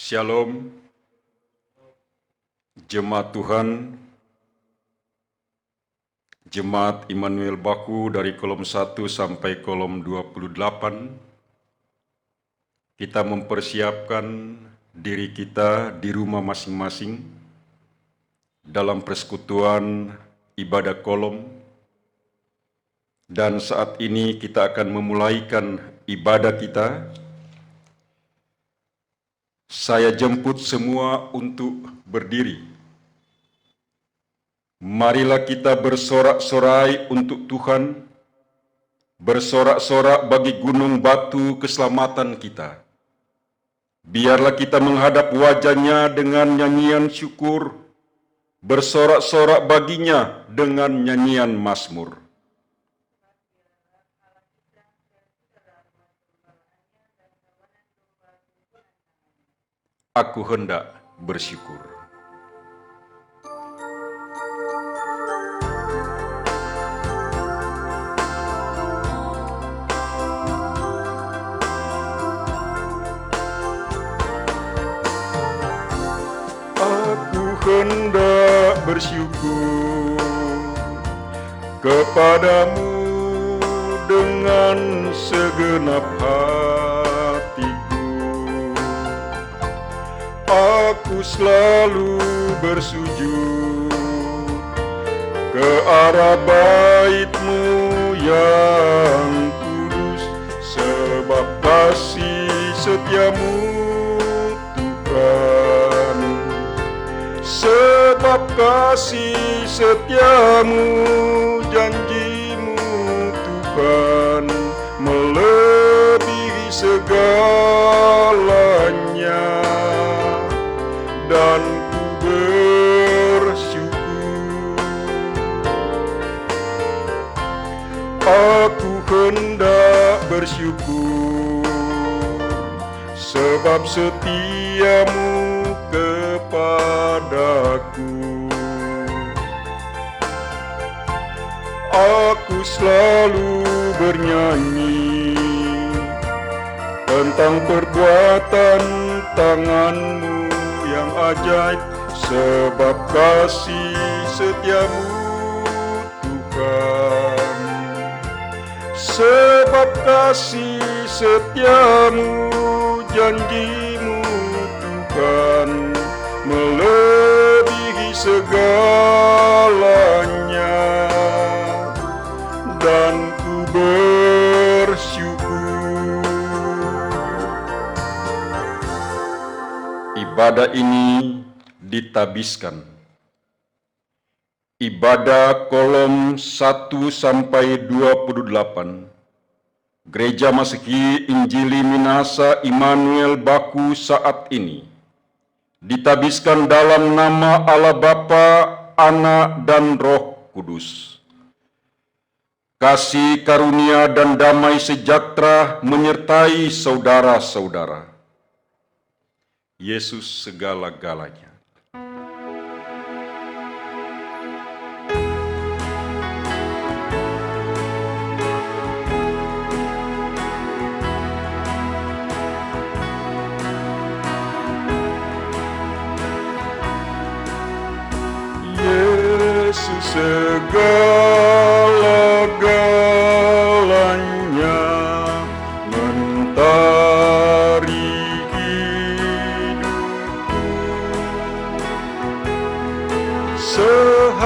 Shalom, Jemaat Tuhan, Jemaat Immanuel Baku dari kolom 1 sampai kolom 28, kita mempersiapkan diri kita di rumah masing-masing dalam persekutuan ibadah kolom, dan saat ini kita akan memulaikan ibadah kita. Saya jemput semua untuk berdiri. Marilah kita bersorak-sorai untuk Tuhan, bersorak-sorak bagi gunung batu keselamatan kita. Biarlah kita menghadap wajah-Nya dengan nyanyian syukur, bersorak-sorak baginya dengan nyanyian mazmur. Aku hendak bersyukur. Aku hendak bersyukur kepadamu dengan segenap hatiku. Aku selalu bersujud ke arah bait-Mu yang kudus, sebab kasih setia-Mu Tuhan. Sebab kasih setia-Mu, janji-Mu Tuhan, melebihi segalanya, dan ku bersyukur. Aku hendak bersyukur sebab setia-Mu kepadaku. Aku selalu bernyanyi tentang perbuatan tangan-Mu yang ajaib, sebab kasih setia-Mu Tuhan. Sebab kasih setia-Mu, janji-Mu Tuhan, melebihi segalanya, dan ku bersyukur. Ibadah ini ditabiskan. Ibadah kolom 1 sampai 28. Gereja Masehi Injili Minasa Immanuel Baku saat ini ditabiskan dalam nama Allah Bapa, Anak, dan Roh Kudus. Kasih karunia dan damai sejahtera menyertai saudara-saudara. Yesus segala-galanya. Yesus segala-galanya, mentari hidupku. Sehari-hari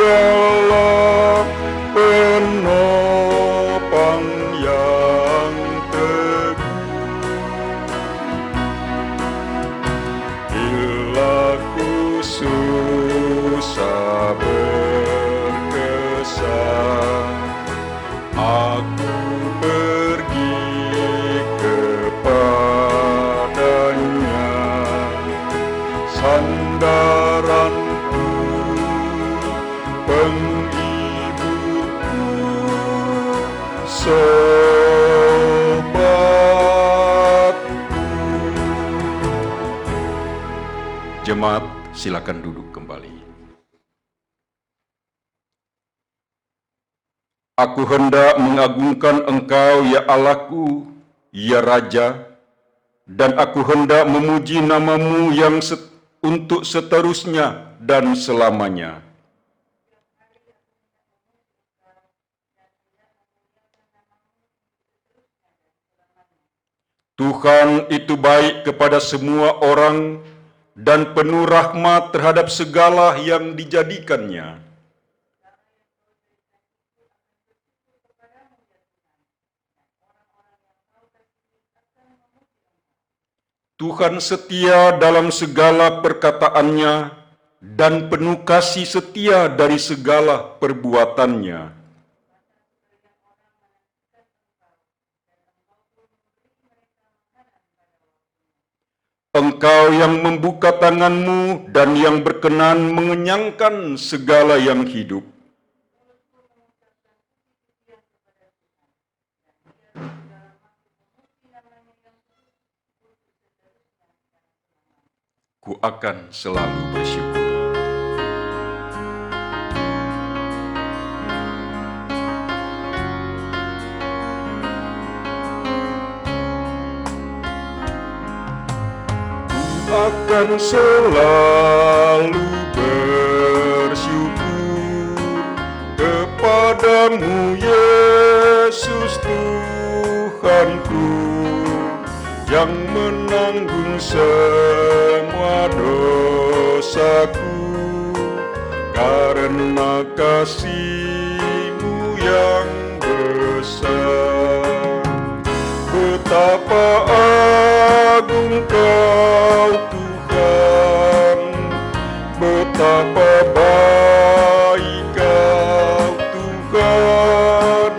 Dialah penopang yang teguh. Bila ku susah berkesan, aku pergi kepadanya. Sandaranku, penghiburku, sobatku. Jemaat, silakan duduk kembali. Aku hendak mengagungkan Engkau, ya Allahku, ya Raja, dan aku hendak memuji nama-Mu yang untuk seterusnya dan selamanya. Tuhan itu baik kepada semua orang dan penuh rahmat terhadap segala yang dijadikannya. Tuhan setia dalam segala perkataannya dan penuh kasih setia dari segala perbuatannya. Engkau yang membuka tangan-Mu dan yang berkenan mengenyangkan segala yang hidup. Ku akan selalu bersyukur. Ku akan selalu bersyukur kepadamu, Yesus Tuhanku, yang menanggung semua dosaku, karena kasih-Mu yang besar. Betapa agung Kau Tuhan, betapa baik Kau Tuhan,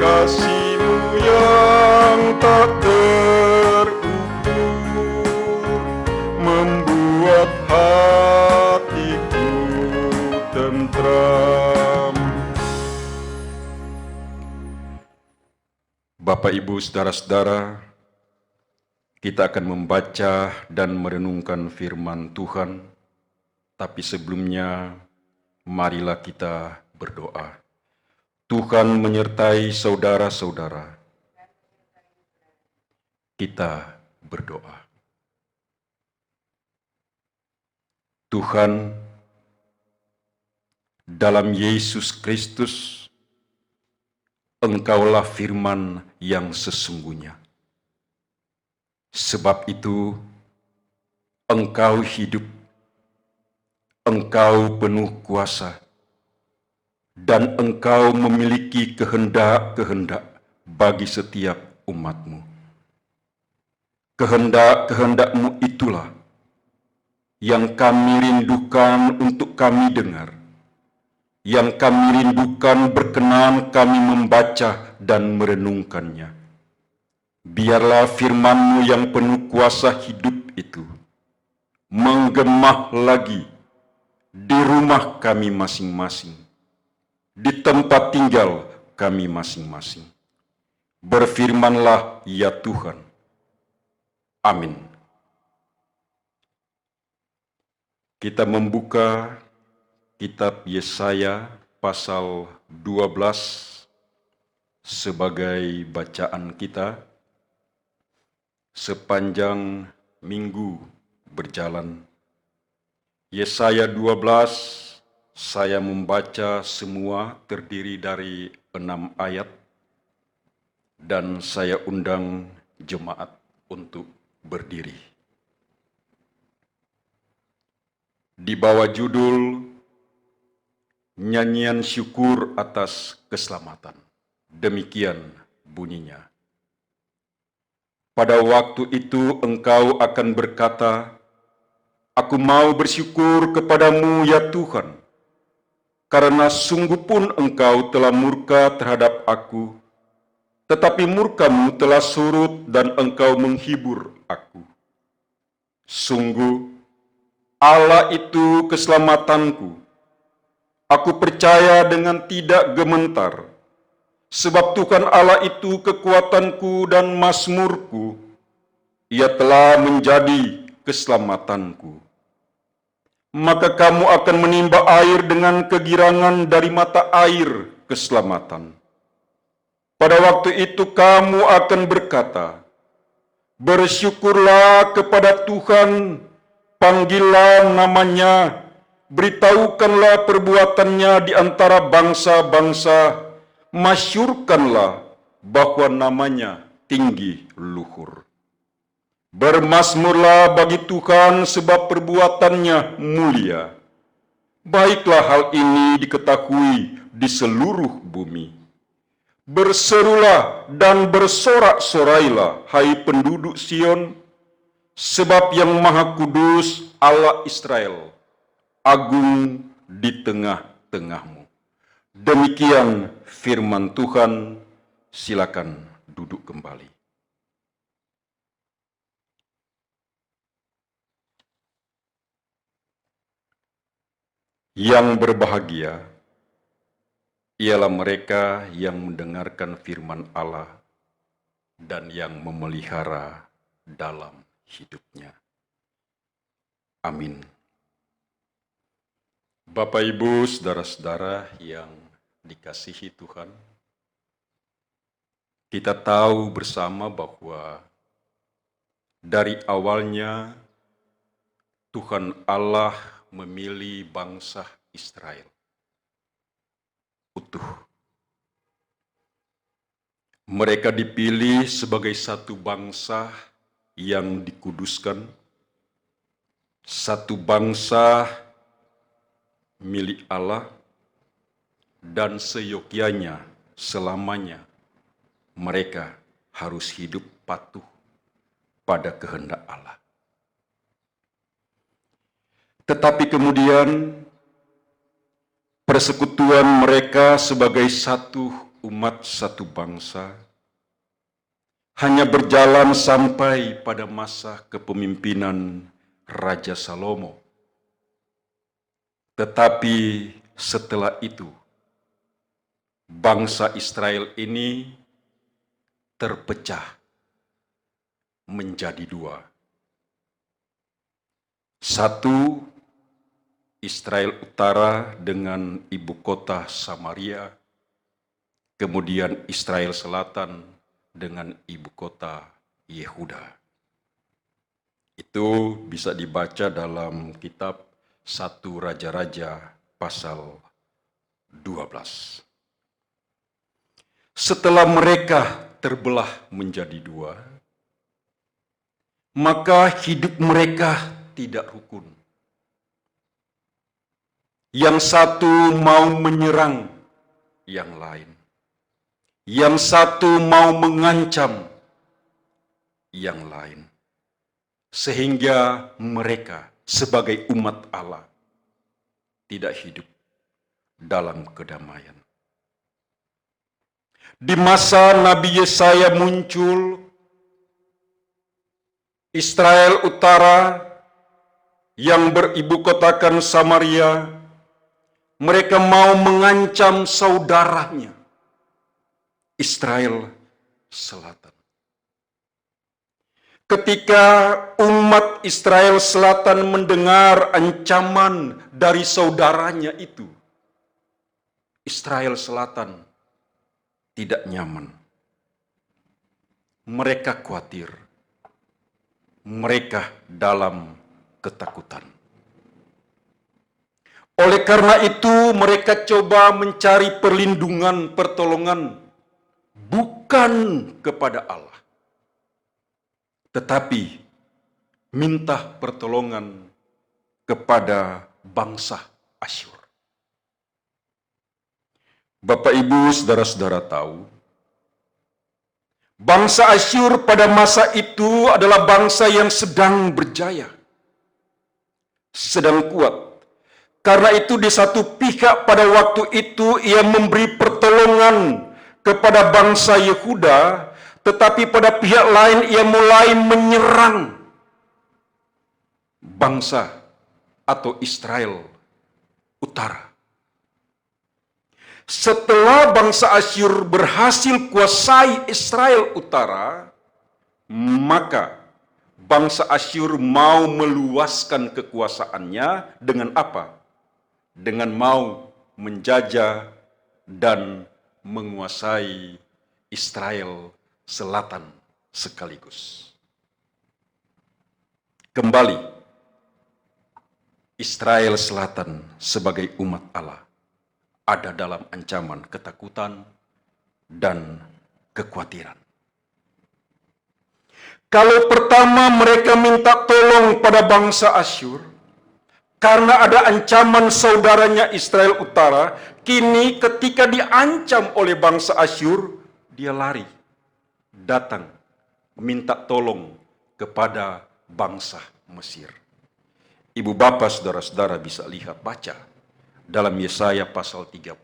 kasih-Mu yang tak terukur membuat hatiku tentram. Bapak, Ibu, saudara-saudara, kita akan membaca dan merenungkan firman Tuhan, tapi sebelumnya marilah kita berdoa. Tuhan menyertai saudara-saudara. Kita berdoa. Tuhan, dalam Yesus Kristus, Engkaulah firman yang sesungguhnya. Sebab itu, Engkau hidup, Engkau penuh kuasa, dan Engkau memiliki kehendak-kehendak bagi setiap umat-Mu. Kehendak-kehendak-Mu itulah yang kami rindukan untuk kami dengar, yang kami rindukan berkenan kami membaca dan merenungkannya. Biarlah firman-Mu yang penuh kuasa hidup itu menggema lagi di rumah kami masing-masing, di tempat tinggal kami masing-masing. Berfirmanlah ya Tuhan. Amin. Kita membuka kitab Yesaya pasal 12 sebagai bacaan kita sepanjang minggu berjalan. Yesaya 12 saya membaca semua terdiri dari 6 ayat dan saya undang jemaat untuk berdiri. Di bawah judul Nyanyian Syukur Atas Keselamatan. Demikian bunyinya. Pada waktu itu engkau akan berkata, Aku mau bersyukur kepadamu ya Tuhan, karena sungguh pun engkau telah murka terhadap aku, tetapi murka-Mu telah surut dan engkau menghibur aku. Sungguh, Allah itu keselamatanku. Aku percaya dengan tidak gementar, sebab Tuhan Allah itu kekuatanku dan mazmurku. Ia telah menjadi keselamatanku. Maka kamu akan menimba air dengan kegirangan dari mata air keselamatan. Pada waktu itu kamu akan berkata, "Bersyukurlah kepada Tuhan, panggillah namanya, beritahukanlah perbuatannya di antara bangsa-bangsa, masyurkanlah bahwa namanya tinggi luhur. Bermazmurlah bagi Tuhan sebab perbuatannya mulia. Baiklah hal ini diketahui di seluruh bumi. Berserulah dan bersorak-sorailah, hai penduduk Sion, sebab yang Maha Kudus Allah Israel agung di tengah-tengahmu." Demikian firman Tuhan. Silakan duduk kembali. Yang berbahagia ialah mereka yang mendengarkan firman Allah dan yang memelihara dalam hidupnya. Amin. Bapak, Ibu, saudara-saudara yang dikasihi Tuhan, kita tahu bersama bahwa dari awalnya Tuhan Allah memilih bangsa Israel utuh. Mereka dipilih sebagai satu bangsa yang dikuduskan, satu bangsa milik Allah, dan seyogyanya selamanya mereka harus hidup patuh pada kehendak Allah. Tetapi kemudian persekutuan mereka sebagai satu umat, satu bangsa, hanya berjalan sampai pada masa kepemimpinan Raja Salomo. Tetapi setelah itu, bangsa Israel ini terpecah menjadi dua. Satu, Israel Utara dengan ibu kota Samaria, kemudian Israel Selatan dengan ibu kota Yehuda. Itu bisa dibaca dalam kitab 1 Raja-Raja pasal 12. Setelah mereka terbelah menjadi dua, maka hidup mereka tidak rukun. Yang satu mau menyerang yang lain. Yang satu mau mengancam yang lain. Sehingga mereka sebagai umat Allah tidak hidup dalam kedamaian. Di masa Nabi Yesaya muncul, Israel Utara yang beribukotakan Samaria, mereka mau mengancam saudaranya, Israel Selatan. Ketika umat Israel Selatan mendengar ancaman dari saudaranya itu, Israel Selatan tidak nyaman. Mereka khawatir. Mereka dalam ketakutan. Oleh karena itu, mereka coba mencari perlindungan, pertolongan bukan kepada Allah, tetapi minta pertolongan kepada bangsa Asyur. Bapak, Ibu, saudara-saudara tahu, bangsa Asyur pada masa itu adalah bangsa yang sedang berjaya, sedang kuat. Karena itu di satu pihak pada waktu itu ia memberi pertolongan kepada bangsa Yehuda, tetapi pada pihak lain ia mulai menyerang bangsa atau Israel Utara. Setelah bangsa Asyur berhasil kuasai Israel Utara, maka bangsa Asyur mau meluaskan kekuasaannya dengan apa? Dengan mau menjajah dan menguasai Israel Selatan sekaligus. Kembali, Israel Selatan sebagai umat Allah ada dalam ancaman ketakutan dan kekhawatiran. Kalau pertama mereka minta tolong pada bangsa Asyur, karena ada ancaman saudaranya Israel Utara, kini ketika diancam oleh bangsa Asyur, dia lari, datang, minta tolong kepada bangsa Mesir. Ibu bapak saudara-saudara bisa lihat, baca dalam Yesaya pasal 30,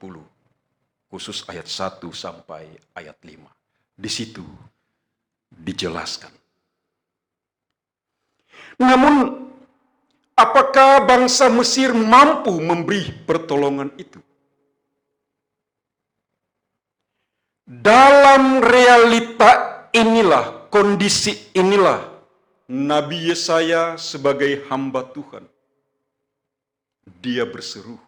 khusus ayat 1 sampai ayat 5. Di situ dijelaskan. Namun, apakah bangsa Mesir mampu memberi pertolongan itu? Dalam realita inilah, kondisi inilah, Nabi Yesaya sebagai hamba Tuhan, dia berseru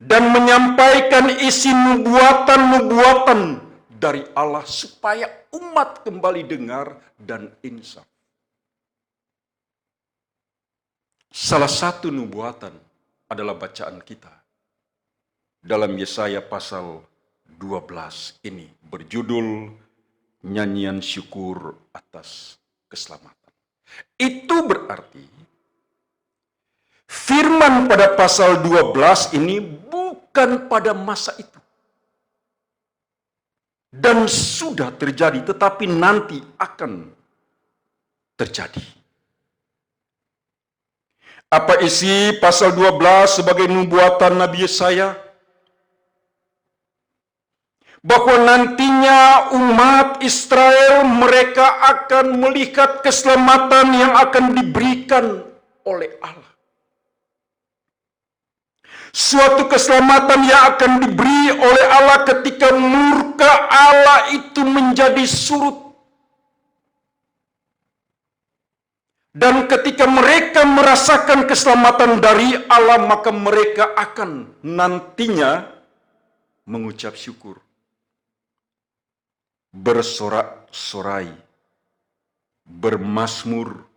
dan menyampaikan isi nubuatan-nubuatan dari Allah supaya umat kembali dengar dan insaf. Salah satu nubuatan adalah bacaan kita dalam Yesaya pasal 12 ini, berjudul Nyanyian Syukur Atas Keselamatan. Itu berarti firman pada pasal 12 ini bukan pada masa itu dan sudah terjadi, tetapi nanti akan terjadi. Apa isi pasal 12 sebagai nubuatan Nabi Yesaya? Bahwa nantinya umat Israel mereka akan melihat keselamatan yang akan diberikan oleh Allah. Suatu keselamatan yang akan diberi oleh Allah ketika murka Allah itu menjadi surut. Dan ketika mereka merasakan keselamatan dari Allah, maka mereka akan nantinya mengucap syukur, bersorak-sorai, bermazmur,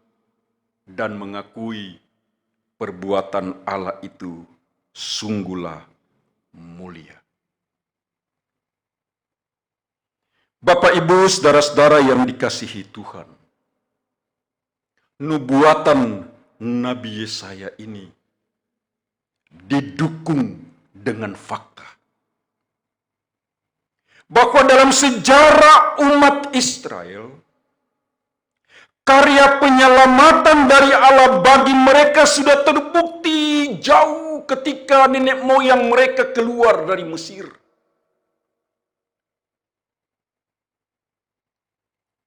dan mengakui perbuatan Allah itu sungguhlah mulia. Bapak, Ibu, saudara-saudara yang dikasihi Tuhan, nubuatan Nabi Yesaya ini didukung dengan fakta bahwa dalam sejarah umat Israel, karya penyelamatan dari Allah bagi mereka sudah terbukti jauh ketika nenek moyang mereka keluar dari Mesir.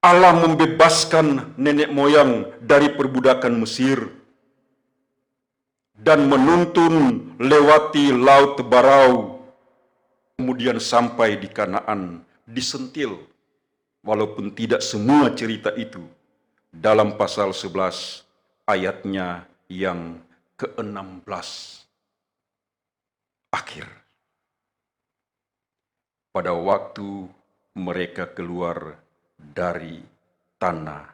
Allah membebaskan nenek moyang dari perbudakan Mesir dan menuntun lewati Laut Barau, kemudian sampai di Kanaan, disentil, walaupun tidak semua cerita itu dalam pasal 11 ayatnya yang ke-16 akhir. Pada waktu mereka keluar dari tanah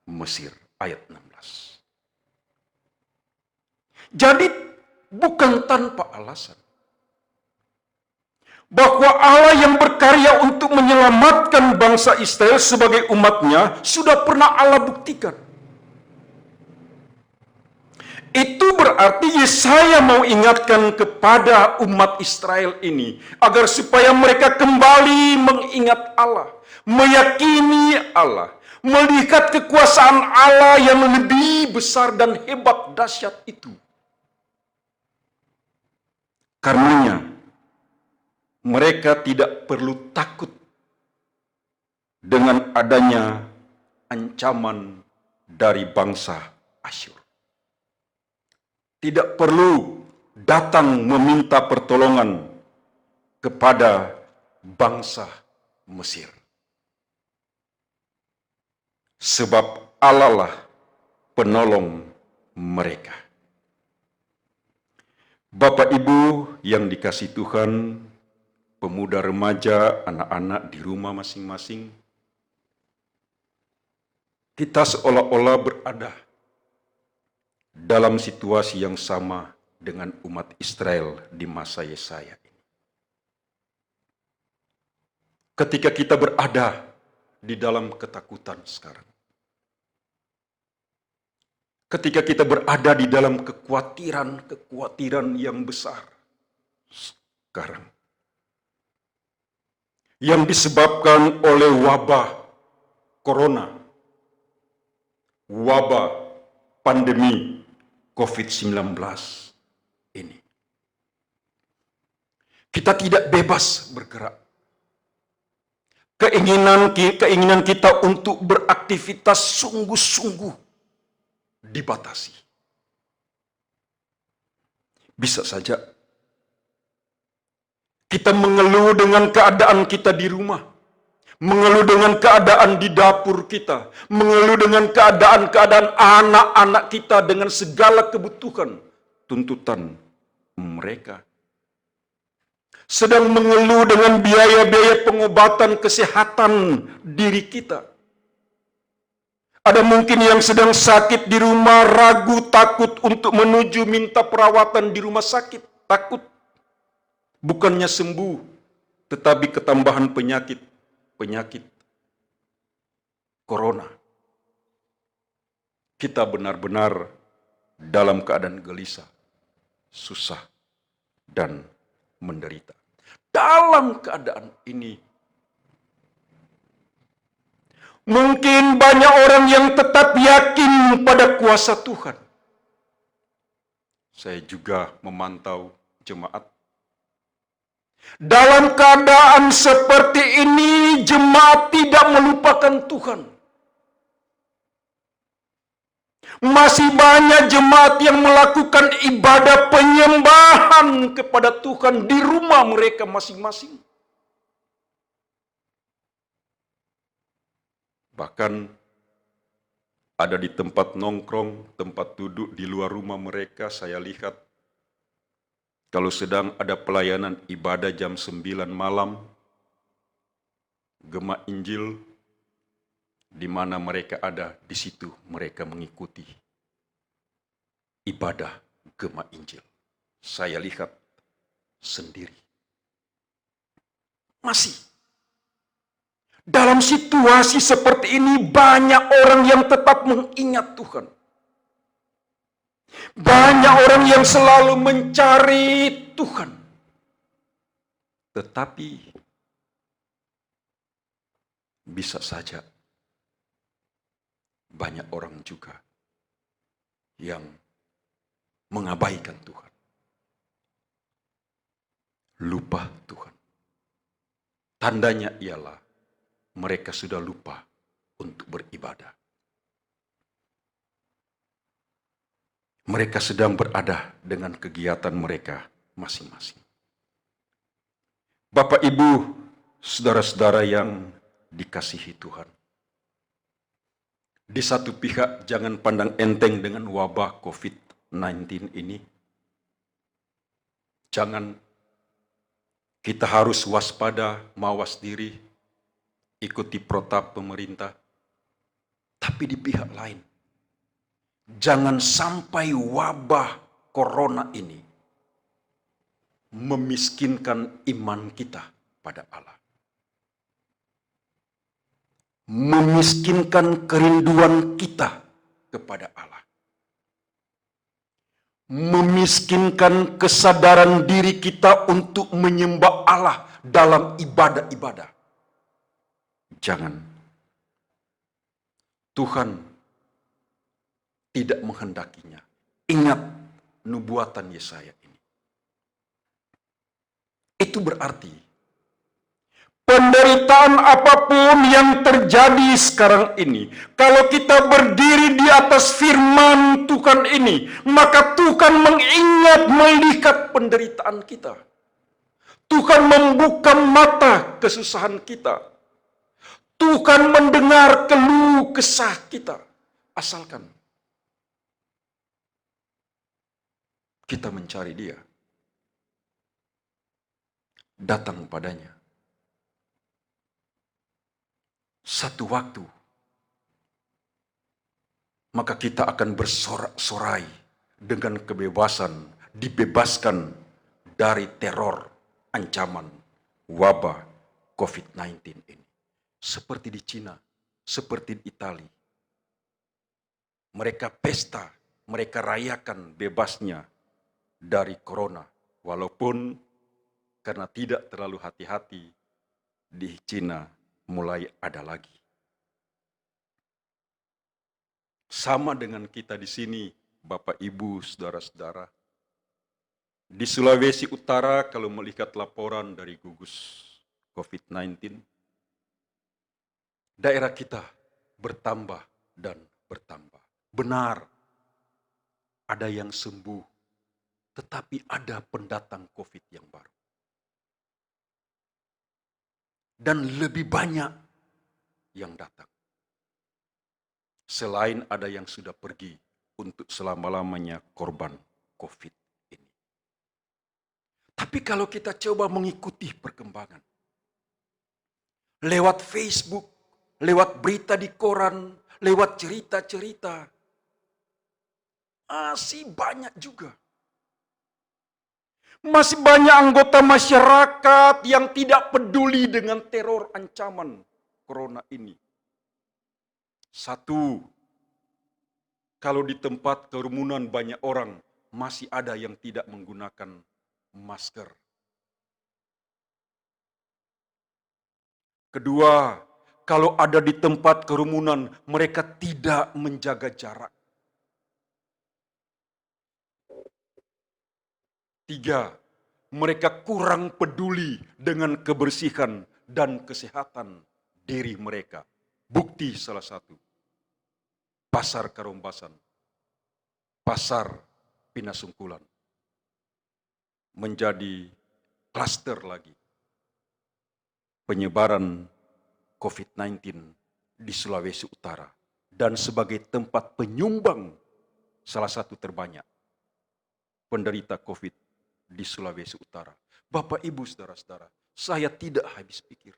Mesir, ayat 16. Jadi bukan tanpa alasan bahwa Allah yang berkarya untuk menyelamatkan bangsa Israel sebagai umatnya sudah pernah Allah buktikan. Itu berarti Yesaya mau ingatkan kepada umat Israel ini agar supaya mereka kembali mengingat Allah, meyakini Allah, melihat kekuasaan Allah yang lebih besar dan hebat dahsyat itu. Karenanya mereka tidak perlu takut dengan adanya ancaman dari bangsa Asyur. Tidak perlu datang meminta pertolongan kepada bangsa Mesir. Sebab Allah lah penolong mereka. Bapak Ibu yang dikasihi Tuhan, pemuda remaja, anak-anak di rumah masing-masing, kita seolah-olah berada dalam situasi yang sama dengan umat Israel di masa Yesaya ini. Ketika kita berada di dalam ketakutan sekarang, ketika kita berada di dalam kekhawatiran yang besar sekarang, yang disebabkan oleh wabah corona, wabah pandemi COVID-19 ini. Kita tidak bebas bergerak. Keinginan kita untuk beraktivitas sungguh-sungguh dibatasi. Bisa saja kita mengeluh dengan keadaan kita di rumah, mengeluh dengan keadaan di dapur kita, mengeluh dengan keadaan anak-anak kita dengan segala kebutuhan, tuntutan mereka. Sedang mengeluh dengan biaya-biaya pengobatan kesehatan diri kita. Ada mungkin yang sedang sakit di rumah, ragu, takut untuk menuju minta perawatan di rumah sakit. Takut bukannya sembuh, tetapi ketambahan penyakit corona. Kita benar-benar dalam keadaan gelisah, susah, dan menderita. Dalam keadaan ini, mungkin banyak orang yang tetap yakin pada kuasa Tuhan. Saya juga memantau jemaat. Dalam keadaan seperti ini, jemaat tidak melupakan Tuhan. Masih banyak jemaat yang melakukan ibadah penyembahan kepada Tuhan di rumah mereka masing-masing. Bahkan ada di tempat nongkrong, tempat duduk di luar rumah mereka, saya lihat kalau sedang ada pelayanan ibadah jam 9 malam, Gema Injil, di mana mereka ada, di situ mereka mengikuti ibadah Gema Injil. Saya lihat sendiri. Masih dalam situasi seperti ini banyak orang yang tetap mengingat Tuhan. Banyak orang yang selalu mencari Tuhan. Tetapi bisa saja banyak orang juga yang mengabaikan Tuhan. Lupa Tuhan. Tandanya ialah mereka sudah lupa untuk beribadah. Mereka sedang berada dengan kegiatan mereka masing-masing. Bapak, Ibu, saudara-saudara yang dikasihi Tuhan. Di satu pihak jangan pandang enteng dengan wabah COVID-19 ini. Jangan kita harus waspada, mawas diri, ikuti protap pemerintah. Tapi di pihak lain, jangan sampai wabah corona ini memiskinkan iman kita pada Allah. Memiskinkan kerinduan kita kepada Allah. Memiskinkan kesadaran diri kita untuk menyembah Allah dalam ibadah-ibadah. Jangan. Tuhan tidak menghendakinya. Ingat nubuatan Yesaya ini. Itu berarti penderitaan apapun yang terjadi sekarang ini, kalau kita berdiri di atas firman Tuhan ini, maka Tuhan mengingat melihat penderitaan kita. Tuhan membuka mata kesusahan kita. Tuhan mendengar keluh kesah kita. Asalkan kita mencari Dia. datang padanya. Satu waktu, maka kita akan bersorak-sorai dengan kebebasan, dibebaskan dari teror ancaman wabah COVID-19 ini. Seperti di Cina, seperti di Italia. Mereka pesta, mereka rayakan bebasnya dari corona. Walaupun karena tidak terlalu hati-hati, di Cina mulai ada lagi. Sama dengan kita di sini, Bapak Ibu, saudara-saudara. Di Sulawesi Utara, kalau melihat laporan dari gugus COVID-19, daerah kita bertambah dan bertambah. Benar, ada yang sembuh, tetapi ada pendatang COVID yang baru. Dan lebih banyak yang datang. Selain ada yang sudah pergi untuk selama-lamanya korban COVID ini. Tapi kalau kita coba mengikuti perkembangan, lewat Facebook, lewat berita di koran, lewat cerita-cerita, masih banyak juga. Masih banyak anggota masyarakat yang tidak peduli dengan teror ancaman corona ini. Satu, kalau di tempat kerumunan banyak orang, masih ada yang tidak menggunakan masker. Kedua, kalau ada di tempat kerumunan, mereka tidak menjaga jarak. Tiga, mereka kurang peduli dengan kebersihan dan kesehatan diri mereka. Bukti salah satu, Pasar Karombasan, Pasar Pinasungkulan, menjadi klaster lagi penyebaran COVID-19 di Sulawesi Utara dan sebagai tempat penyumbang salah satu terbanyak penderita COVID di Sulawesi Utara. Bapak, Ibu, saudara-saudara, saya tidak habis pikir.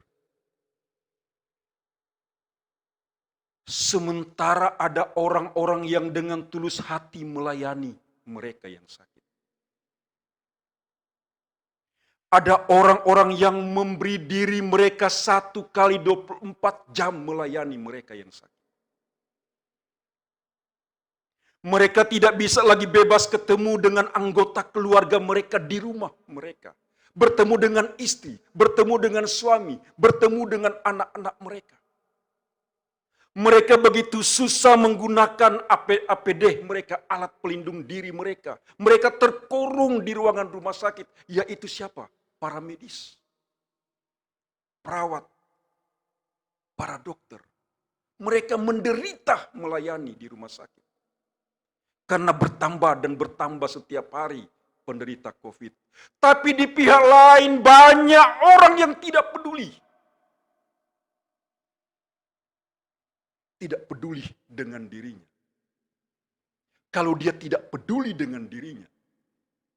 Sementara ada orang-orang yang dengan tulus hati melayani mereka yang sakit. Ada orang-orang yang memberi diri mereka 1 kali 24 jam melayani mereka yang sakit. Mereka tidak bisa lagi bebas ketemu dengan anggota keluarga mereka di rumah mereka. Bertemu dengan istri, bertemu dengan suami, bertemu dengan anak-anak mereka. Mereka begitu susah menggunakan APD mereka, alat pelindung diri mereka. Mereka terkurung di ruangan rumah sakit, yaitu siapa? Para medis, perawat, para dokter. Mereka menderita melayani di rumah sakit. Karena bertambah dan bertambah setiap hari penderita COVID. Tapi di pihak lain banyak orang yang tidak peduli. Tidak peduli dengan dirinya. Kalau dia tidak peduli dengan dirinya,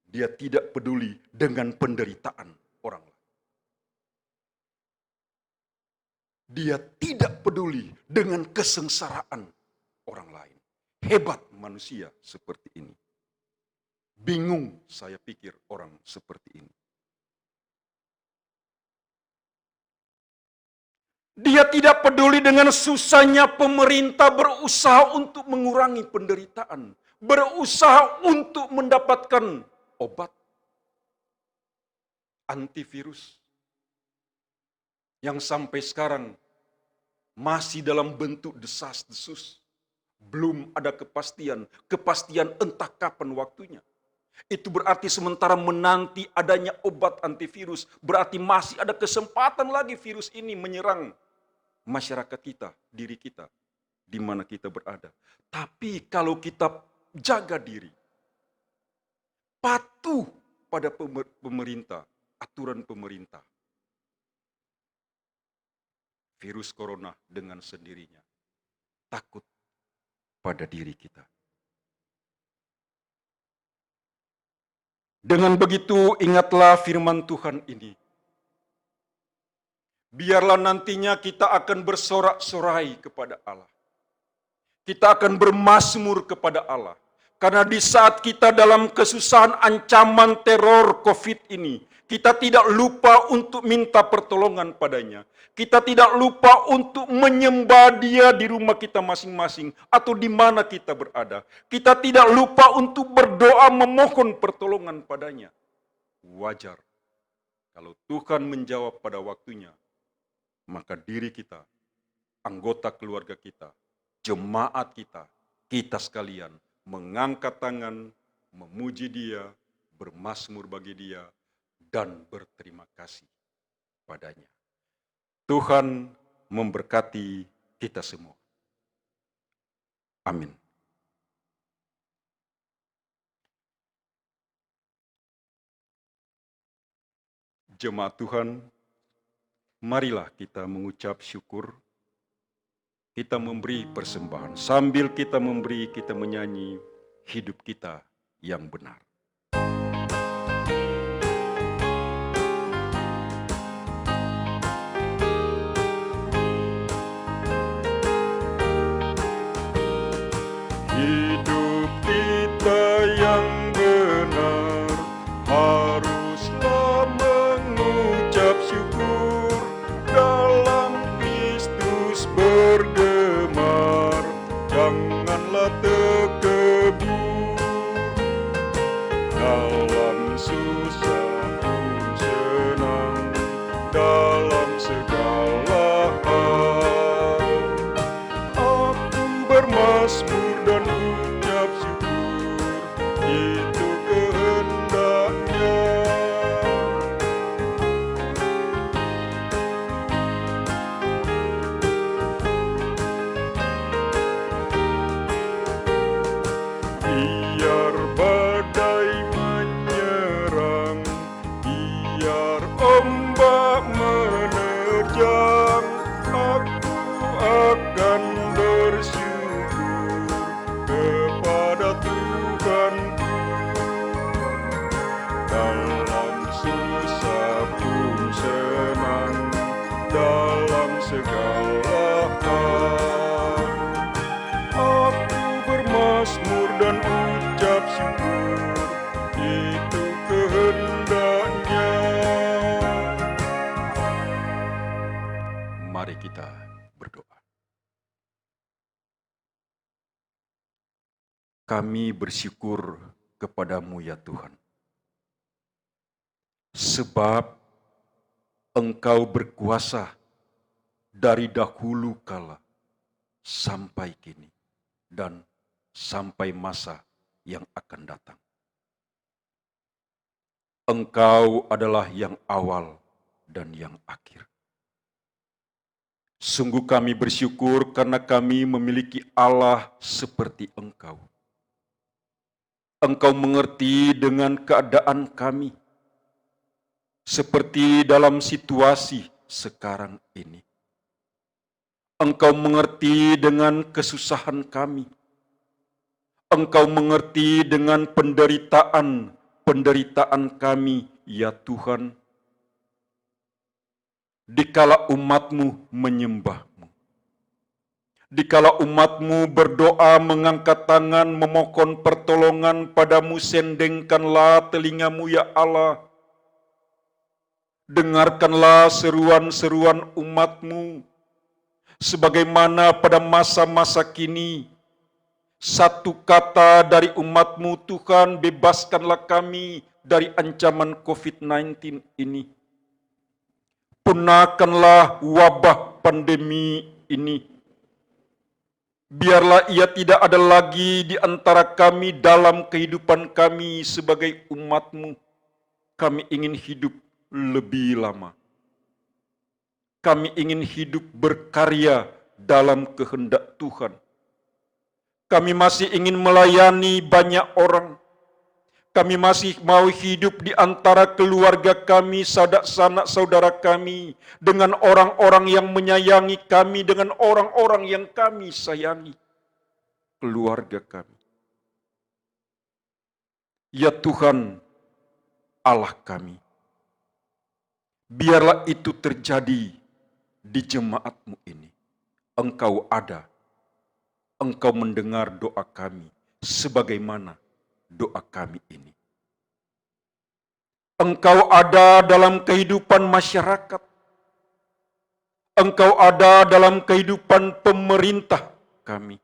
dia tidak peduli dengan penderitaan orang lain. Dia tidak peduli dengan kesengsaraan orang lain. Hebat manusia seperti ini. Bingung saya pikir orang seperti ini. Dia tidak peduli dengan susahnya pemerintah berusaha untuk mengurangi penderitaan. Berusaha untuk mendapatkan obat antivirus. Yang sampai sekarang masih dalam bentuk desas-desus. Belum ada kepastian entah kapan waktunya. Itu berarti sementara menanti adanya obat antivirus, berarti masih ada kesempatan lagi virus ini menyerang masyarakat kita, diri kita, di mana kita berada. Tapi kalau kita jaga diri, patuh pada pemerintah, aturan pemerintah, virus corona dengan sendirinya takut pada diri kita. Dengan begitu ingatlah firman Tuhan ini. Biarlah nantinya kita akan bersorak-sorai kepada Allah. Kita akan bermazmur kepada Allah. Karena di saat kita dalam kesusahan ancaman teror COVID ini, kita tidak lupa untuk minta pertolongan padanya. Kita tidak lupa untuk menyembah Dia di rumah kita masing-masing atau di mana kita berada. Kita tidak lupa untuk berdoa memohon pertolongan padanya. Wajar kalau Tuhan menjawab pada waktunya, maka diri kita, anggota keluarga kita, jemaat kita, kita sekalian mengangkat tangan, memuji Dia, bermazmur bagi Dia, dan berterima kasih padanya. Tuhan memberkati kita semua. Amin. Jemaat Tuhan, marilah kita mengucap syukur. Kita memberi persembahan. Sambil kita memberi, kita menyanyi hidup kita yang benar. Hidup kita yang benar haruslah mengucap syukur, dalam Kristus bergemar, janganlah terkebur. Dalam susah pun senang, dalam segala hal aku bermazmur dan ucap syukur, itu kehendaknya. Biar badai menyerang, biar ombak menerjang, aku akan bersyukur kepada Tuhanku. Dalam susah pun senang, dalam segala hal aku bermazmur dan ucap syukur, itu kehendaknya. Mari kita berdoa. Kami bersyukur kepadamu ya Tuhan, sebab Engkau berkuasa dari dahulu kala sampai kini dan sampai masa yang akan datang. Engkau adalah yang awal dan yang akhir. Sungguh kami bersyukur karena kami memiliki Allah seperti Engkau. Engkau mengerti dengan keadaan kami, seperti dalam situasi sekarang ini. Engkau mengerti dengan kesusahan kami. Engkau mengerti dengan penderitaan kami, ya Tuhan. Dikala umat-Mu menyembah-Mu, dikala umat-Mu berdoa, mengangkat tangan, memohon pertolongan padamu, sendengkanlah telinga-Mu ya Allah. Dengarkanlah seruan-seruan umat-Mu, sebagaimana pada masa-masa kini, satu kata dari umat-Mu, Tuhan, bebaskanlah kami dari ancaman COVID-19 ini. Punahkanlah wabah pandemi ini. Biarlah ia tidak ada lagi di antara kami dalam kehidupan kami sebagai umat-Mu. Kami ingin hidup lebih lama. Kami ingin hidup berkarya dalam kehendak Tuhan. Kami masih ingin melayani banyak orang. Kami masih mau hidup di antara keluarga kami, sanak saudara kami, dengan orang-orang yang menyayangi kami, dengan orang-orang yang kami sayangi, keluarga kami. Ya Tuhan, Allah kami, biarlah itu terjadi di jemaatmu ini. Engkau ada, Engkau mendengar doa kami sebagaimana doa kami ini. Engkau ada dalam kehidupan masyarakat. Engkau ada dalam kehidupan pemerintah kami.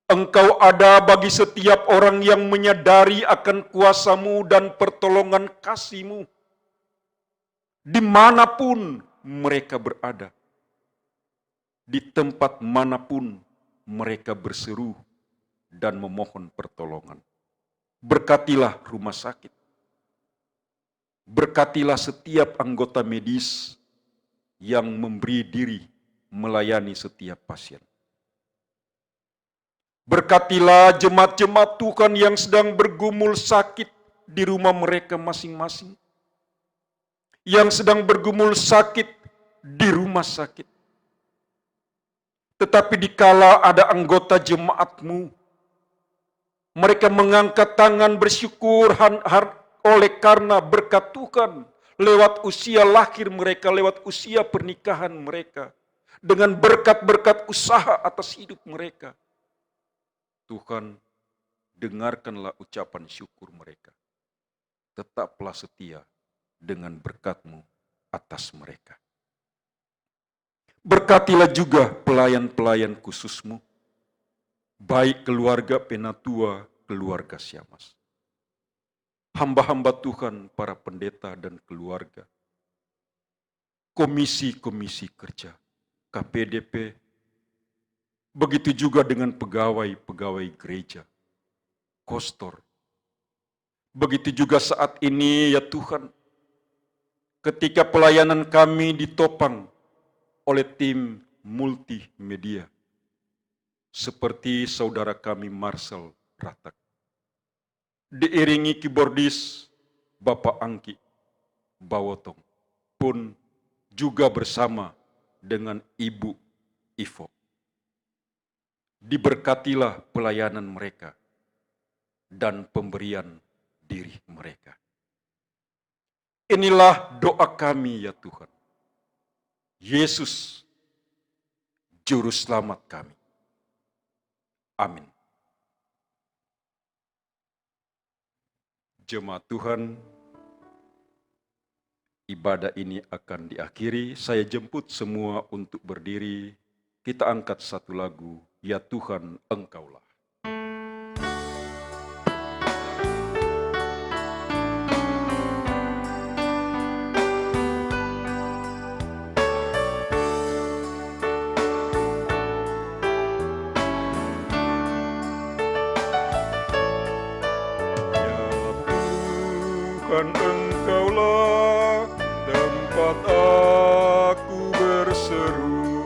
Engkau ada bagi setiap orang yang menyadari akan kuasa-Mu dan pertolongan kasih-Mu. Dimanapun mereka berada. Di tempat manapun mereka berseru dan memohon pertolongan. Berkatilah rumah sakit. Berkatilah setiap anggota medis yang memberi diri melayani setiap pasien. Berkatilah jemaat-jemaat Tuhan yang sedang bergumul sakit di rumah mereka masing-masing. Yang sedang bergumul sakit di rumah sakit. Tetapi dikala ada anggota jemaat-Mu, mereka mengangkat tangan bersyukur oleh karena berkat Tuhan lewat usia lahir mereka, lewat usia pernikahan mereka, dengan berkat-berkat usaha atas hidup mereka. Tuhan, dengarkanlah ucapan syukur mereka. Tetaplah setia dengan berkat-Mu atas mereka. Berkatilah juga pelayan-pelayan khusus-Mu, baik keluarga Penatua, keluarga Siamas. Hamba-hamba Tuhan, para pendeta dan keluarga. Komisi-komisi kerja, KPDP, begitu juga dengan pegawai-pegawai gereja, kostor. Begitu juga saat ini ya Tuhan, ketika pelayanan kami ditopang oleh tim multimedia, seperti saudara kami Marcel Ratak. Diiringi keyboardis Bapak Angki Bawotong, pun juga bersama dengan Ibu Ivo. Diberkatilah pelayanan mereka dan pemberian diri mereka. Inilah doa kami ya Tuhan. Yesus, Juru Selamat kami. Amin. Jemaat Tuhan, ibadah ini akan diakhiri. Saya jemput semua untuk berdiri. Kita angkat satu lagu, Ya Tuhan Engkaulah. Tuhan Engkaulah tempat aku berseru,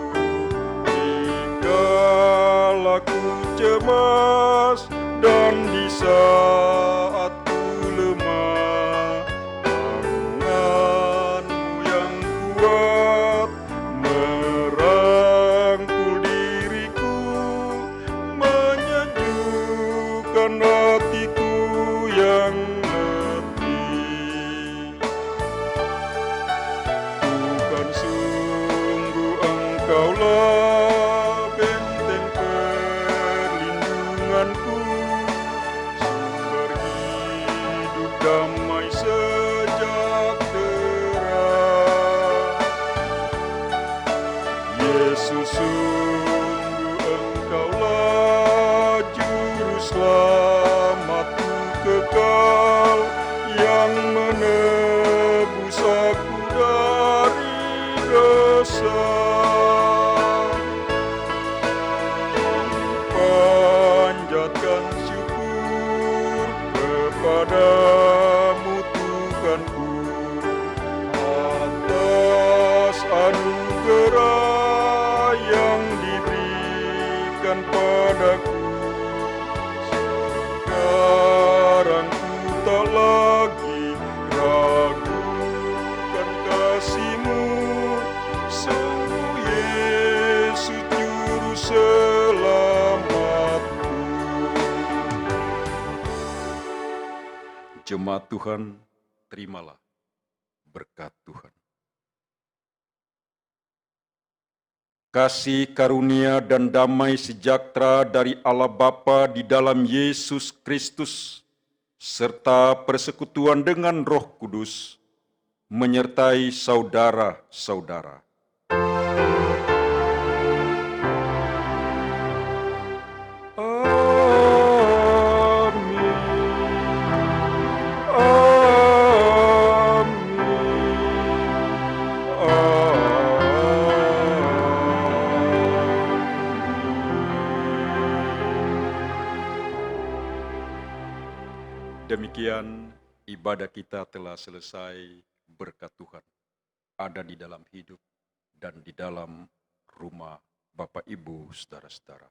dikala ku cemas dan di saat ku lemah. Tangan-Mu yang kuat merangkul diriku, menyejukkan hatiku yang Engkaulah benteng perlindunganku, sumber hidup damai sejahtera. Yesus, sungguh Engkaulah Juru Selamatku kekal, yang menebus aku dari dosa. Panjatkan syukur kepadamu Tuhanku, atas anugerah yang diberikan padaku. Sekarang ku tak lagi ragukan kasih-Mu, sungguh Yesus Juru Selamatku. Jemaat Tuhan, terimalah berkat Tuhan. kasih karunia dan damai sejahtera dari Allah Bapa di dalam Yesus Kristus, serta persekutuan dengan Roh Kudus, menyertai saudara-saudara. Amin. Demikian ibadah kita telah selesai. Berkat Tuhan ada di dalam hidup dan di dalam rumah Bapak Ibu saudara-saudara.